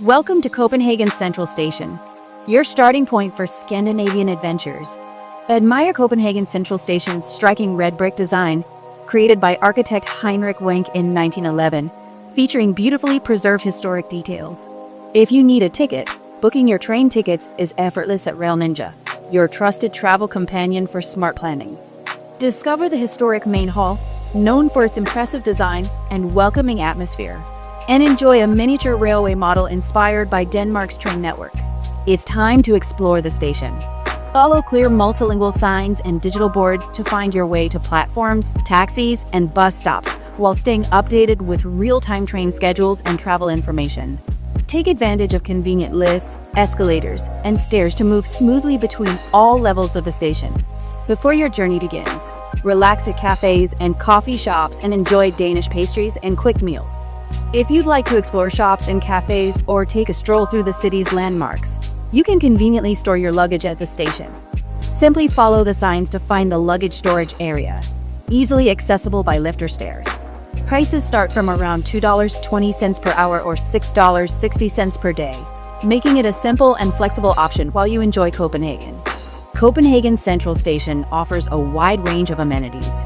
Welcome to Copenhagen Central Station, your starting point for Scandinavian adventures. Admire Copenhagen Central Station's striking red brick design, created by architect Heinrich Wenck in 1911, featuring beautifully preserved historic details. If you need a ticket, booking your train tickets is effortless at rail.ninja, your trusted travel companion for smart planning. Discover the historic main hall, known for its impressive design and welcoming atmosphere, and enjoy a miniature railway model inspired by Denmark's train network. It's time to explore the station. Follow clear multilingual signs and digital boards to find your way to platforms, taxis, and bus stops while staying updated with real-time train schedules and travel information. Take advantage of convenient lifts, escalators, and stairs to move smoothly between all levels of the station. Before your journey begins, relax at cafes and coffee shops and enjoy Danish pastries and quick meals. If you'd like to explore shops and cafes or take a stroll through the city's landmarks, you can conveniently store your luggage at the station. Simply follow the signs to find the luggage storage area, easily accessible by lift or stairs. Prices start from around $2.20 per hour or $6.60 per day, making it a simple and flexible option while you enjoy Copenhagen. Copenhagen Central Station offers a wide range of amenities.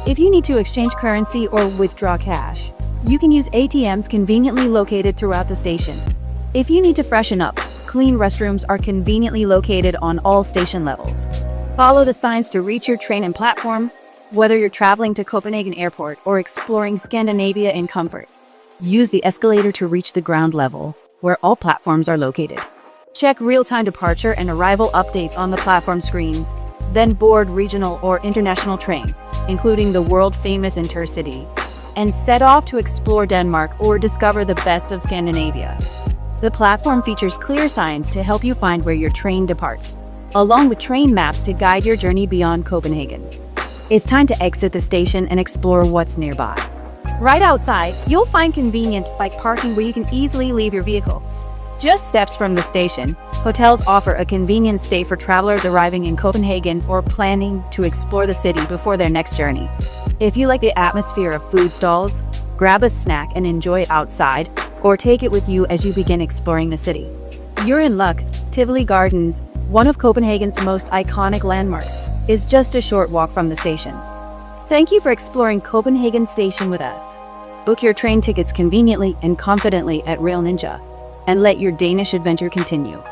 If you need to exchange currency or withdraw cash, you can use ATMs conveniently located throughout the station. If you need to freshen up, clean restrooms are conveniently located on all station levels. Follow the signs to reach your train and platform, whether you're traveling to Copenhagen Airport or exploring Scandinavia in comfort. Use the escalator to reach the ground level, where all platforms are located. Check real-time departure and arrival updates on the platform screens, then board regional or international trains, including the world-famous Intercity, and set off to explore Denmark or discover the best of Scandinavia. The platform features clear signs to help you find where your train departs, along with train maps to guide your journey beyond Copenhagen. It's time to exit the station and explore what's nearby. Right outside, you'll find convenient bike parking where you can easily leave your vehicle. Just steps from the station, hotels offer a convenient stay for travelers arriving in Copenhagen or planning to explore the city before their next journey. If you like the atmosphere of food stalls, grab a snack and enjoy it outside, or take it with you as you begin exploring the city. You're in luck. Tivoli Gardens, one of Copenhagen's most iconic landmarks, is just a short walk from the station. Thank you for exploring Copenhagen Station with us. Book your train tickets conveniently and confidently at rail.ninja, and let your Danish adventure continue.